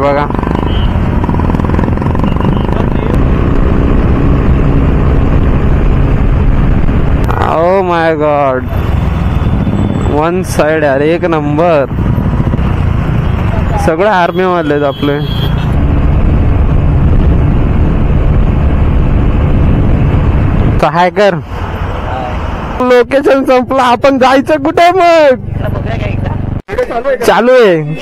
बघा oh my God, one side यार, एक नंबर. सगळे आर्मी वाले आपले. काय कर, लोकेशन संपलं, आपण जायचं कुठे मग? चालू आहे.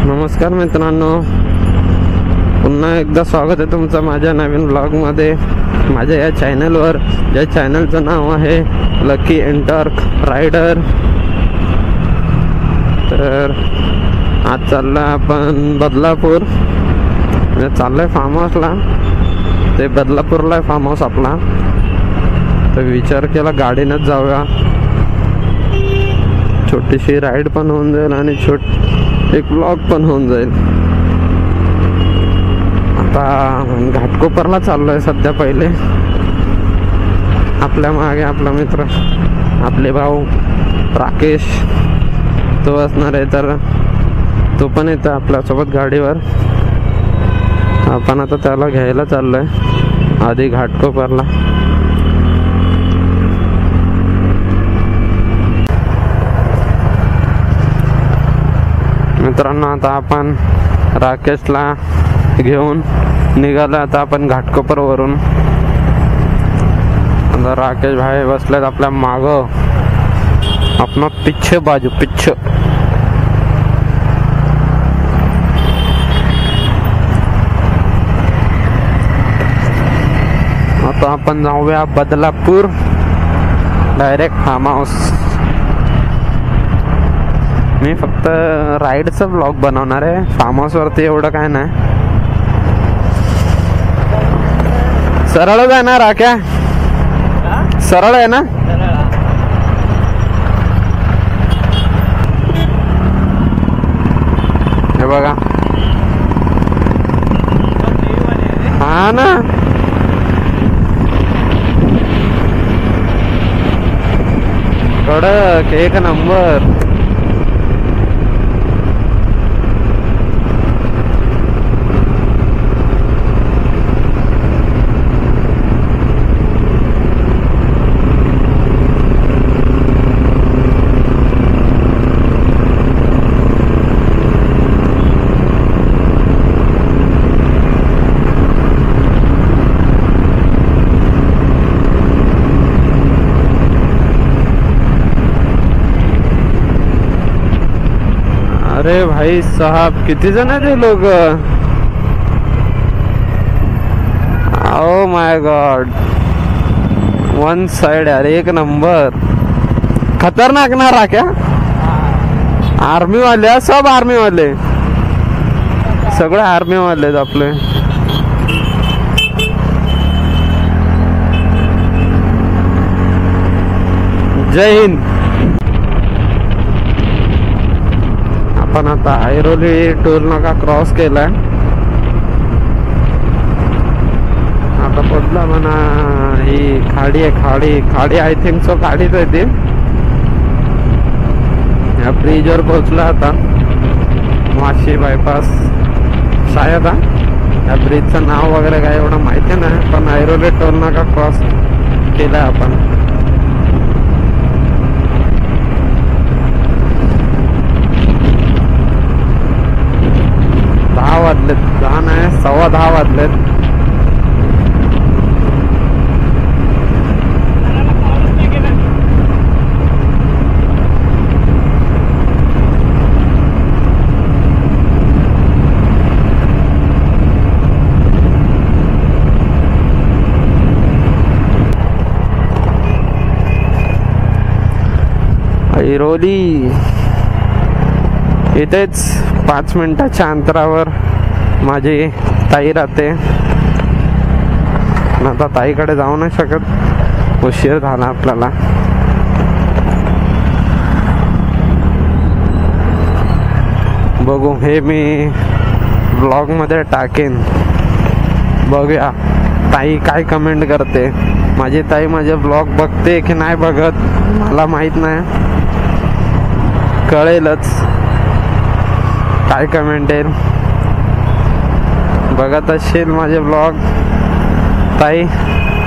नमस्कार मित्रांनो, पुन्हा एकदा स्वागत आहे तुमचं माझ्या नवीन ब्लॉग मध्ये, माझ्या या चॅनलवर. ज्या चॅनलचं नाव आहे लकी एंटर्क रायडर. तर आज चाललोय आपण बदलापूर, चाललोय फार्म हाऊसला. ते बदलापूरला आहे फार्म हाऊस आपला. तर विचार केला गाडीनंच जाऊया, छोटीशी राईड पण होऊन जाईल आणि एक ब्लॉग पण होऊन जाईल. आता घाटकोपरला चाललोय सध्या. पहिले आपल्या मागे आपला मित्र, आपले भाऊ राकेश, तो असणार आहे. तर तो पण येतो आपल्यासोबत गाडीवर. आपण आता त्याला घ्यायला चाललोय आधी घाटकोपरला. मित्रांनो, आता आपण राकेशला घेऊन निघालो. आता आपण घाटकोपर वरून. आता राकेश भाई बसलेत आपल्या माग, अपना पिछे बाजू पिछे. आता आपण जाऊया बदलापूर, डायरेक्ट फार्म हाऊस. मी फक्त राईडचा ब्लॉग बनवणार आहे, फार्म हाऊस वरती एवढं काय नाही. सरळच आहे ना राख्या? सरळ आहे ना? हे बघा, हा ना. कडक, एक नंबर. अरे भाई साहब, किती जण आहेत हे लोक? Oh my God, one side यार, एक नंबर. खतरनाक ना राख्या? आर्मी वाले, सब आर्मी वाले, सगळे आर्मी वाले आपले. जय हिंद. आपण आता ऐरोली टोल नाका क्रॉस केलाय. आता पडला म्हणा ही खाडी आहे, खाडी आय थिंक सो खाडीच आहे ती. या ब्रिजवर पोहोचला आता, वाशी बायपास शायद. या ब्रिजचं नाव वगैरे काय एवढं माहिती नाही, पण ऐरोली टोल नाका क्रॉस केलाय आपण. वाजलेत 10 नाही, 10:15 वाजलेत. ऐरोली इथेच 5 मिनिटाच्या अंतरावर माझी ताई राहते. आता ताईकडे जाऊ नाही शकत, उशीर झाला आपल्याला. बघू, हे मी ब्लॉग मध्ये टाकेन. बघूया ताई काय कमेंट करते. माझी ताई माझे ब्लॉग बघते की नाही बघत मला माहित नाही, कळेलच काय कमेंट येईल. बघत असेल माझे ब्लॉग ताई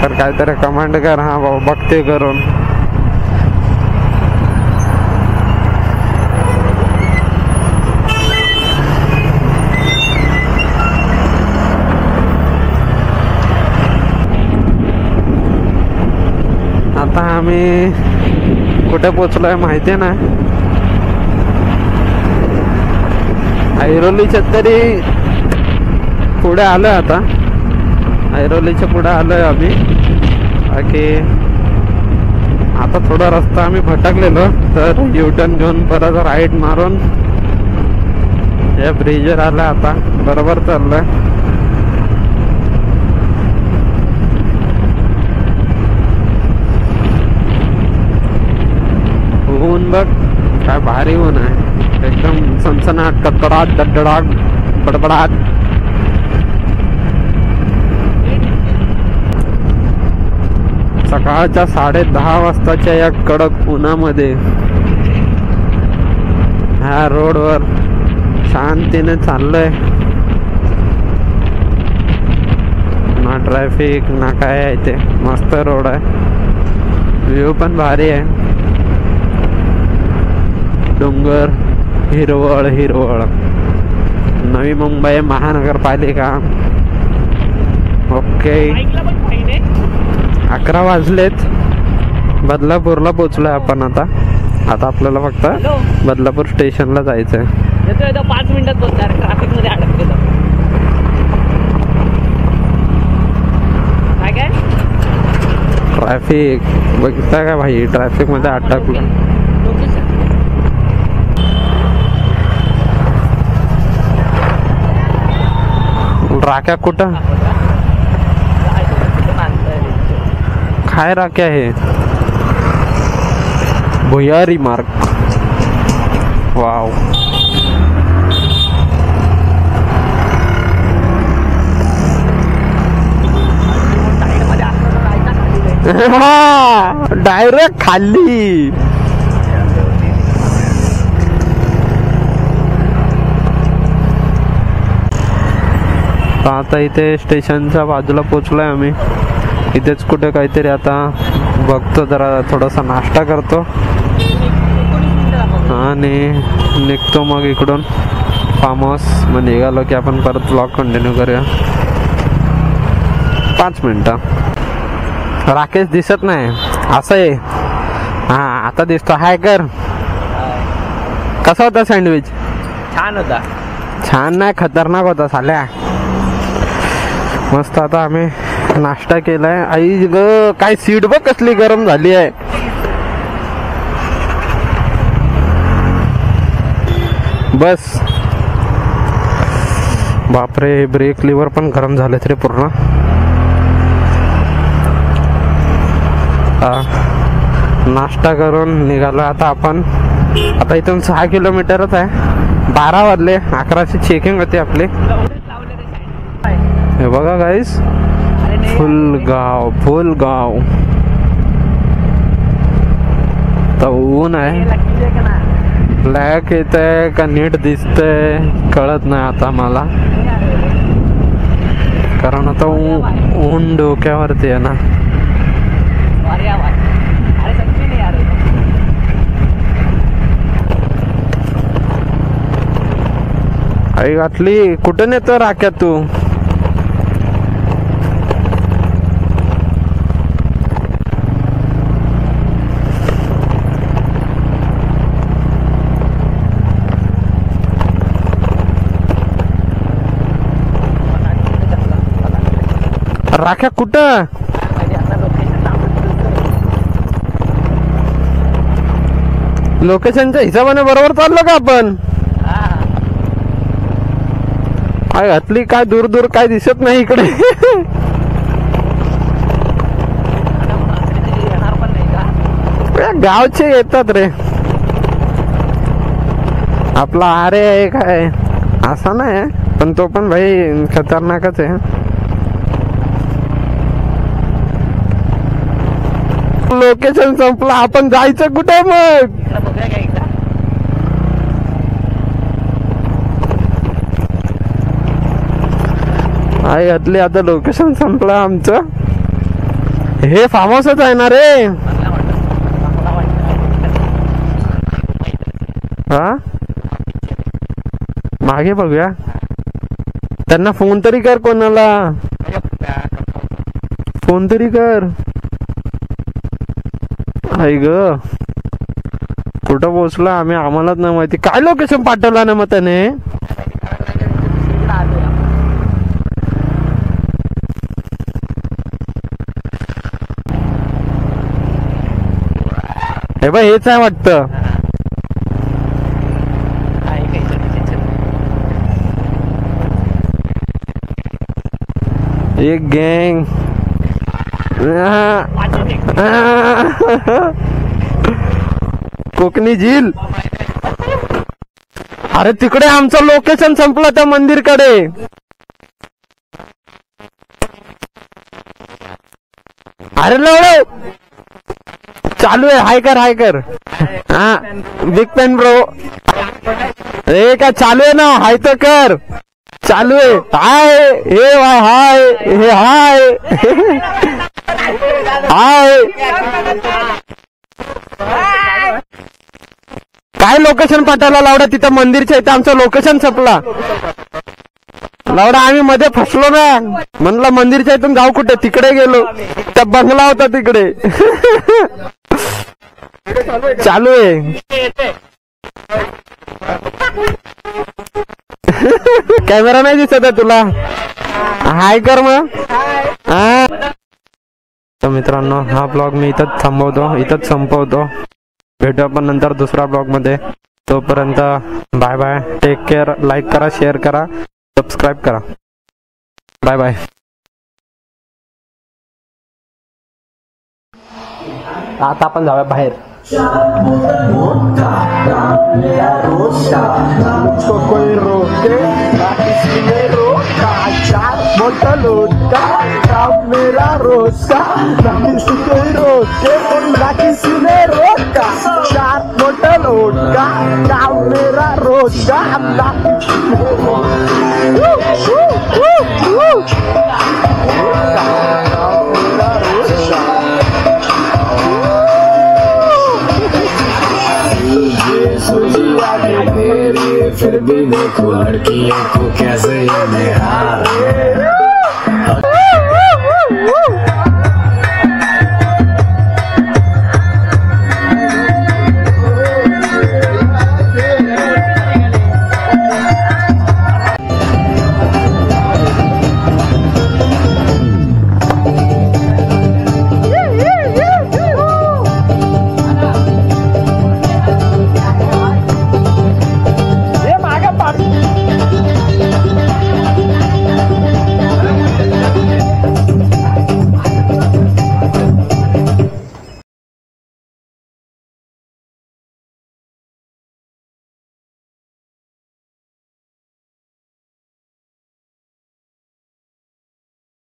तर काहीतरी कमेंट कर. हा भाऊ बघते करून. आता आम्ही कुठे पोचलोय माहिती ना, ऐरोलीच्या तरी पुढे आलोय. आता ऐरोलीच्या पुढे आलोय आम्ही. बाकी आता थोडा रस्ता आम्ही भटकलेलो, तर युटर्न घेऊन परत राईट मारून या ब्रिजवर आलं. आता बरोबर चाललंय. ऊन बघ काय भारी ऊन आहे, एकदम सनसनाट, कडकडाट, डडडाट, बडबडाट. सकाळच्या 10:30 वाजताच्या या कडक उन्हामध्ये ह्या रोडवर शांतीने चाललोय. ना ट्रॅफिक ना काय आहे, ते मस्त रोड आहे. व्ह्यू पण भारी आहे. डोंगर, हिरवळ हिरवळ. नवी मुंबई महानगरपालिका. ओके, 11 वाजलेत. बदलापूरला पोचलोय आपण. आता आपल्याला फक्त बदलापूर स्टेशनला जायचंय. 5 मिनिटात पोहोचणार. ट्रॅफिक मध्ये अडकलेलो. काय ट्रॅफिक बघता का भाई, ट्रॅफिक मध्ये अडकलो. राख्या कुठं काय राख्या हे? भुयारी मार्ग. वाव, डायरेक्ट खाली. आता इथे स्टेशनच्या बाजूला पोचलोय आम्ही. इथेच कुठे काहीतरी आता बघतो, जरा थोडासा नाश्ता करतो आणि निघतो मग इकडून फार्म हाऊस. मग निघालो की आपण परत ब्लॉग कंटिन्यू करूया. 5 मिनिटं. राकेश दिसत नाही असं आहे. हा आता दिसतो. हाय कर. कसा होता सँडविच? छान होता. छान नाही, खतरनाक होता साल्या. मस्त. आता आम्ही नाश्ता केलाय. आई ग काय सीट बघ कसली गरम झाली आहे. बस बापरे, ब्रेक लिव्हर पण गरम झाले तरी पूर्ण. नाश्ता करून निघालो आता आपण. आता इथून 6 किलोमीटरच आहे. 12 वाजले. 11ची चेकिंग होती आपली. हे बघा गाईस, फुल गाव. तर ऊन आहे. ब्लॅक येत आहे का नीट दिसतंय कळत नाही आता मला, कारण आता ऊन डोक्यावरती आहे ना. आई घातली. कुठं नेतो राख्या तू? राख्या कुठं? लोकेशनच्या हिशोबाने बरोबर चाललो का आपण? काय घातली? काय दूर दूर काय दिसत नाही इकडे. गावचे येतात रे. आपला आरे आहे काय असा नाही पण तो पण भाई खतरनाकच आहे. लोकेशन संपलं आपण जायचं कुठे मग. बघूया काय एकदा. आई घातली आता लोकेशन संपलं आमचं. हे फार्म हाऊसच आहे ना रे. हा मागे बघूया त्यांना फोन तरी कर कोणाला. फोन तरी कर. आई ग कुठं पोहोचला आम्ही आम्हालाच नाही माहिती. काय लोकेशन पाठवला ना मग त्याने. हे बघ हेच आहे वाटतं. एक गँग कोकणी झील. अरे तिकडे आमचं लोकेशन संपलं त्या मंदिरकडे. अरे लवडे चालू आहे. हाय कर हा बिग पेन ब्रो. हे काय चालू आहे ना. हाय तर कर. चालू आहे. हाय हे हाय हे हाय हाय. काय लोकेशन पाठवला लावडा. तिथं मंदिरच्या इथं आमचं लोकेशन संपला लावडा. आम्ही मध्ये फसलो ना. म्हणलं मंदिरच्या इथून जाऊ कुठे. तिकडे गेलो. त्या बंगला होता तिकडे. चालू आहे. कॅमेरा नाही दिसत आहे तुला. हाय कर मग. हा तर मित्रांनो हा ब्लॉग मी इथंच इथंच संपवतो. भेटू आपण नंतर दुसरा ब्लॉग मध्ये. तोपर्यंत bye bye. Take care. Like करा, शेअर करा, सबस्क्राईब करा. Bye bye. आता आपण जाऊया बाहेर. कोई रोके मोठा लोटा काम मेरा रोका. कोई रोके किसी ने रोका. चार मोठा लोटा काम मेरा रोका. फिर भी देखो लड़कियों को कैसे ये निहार.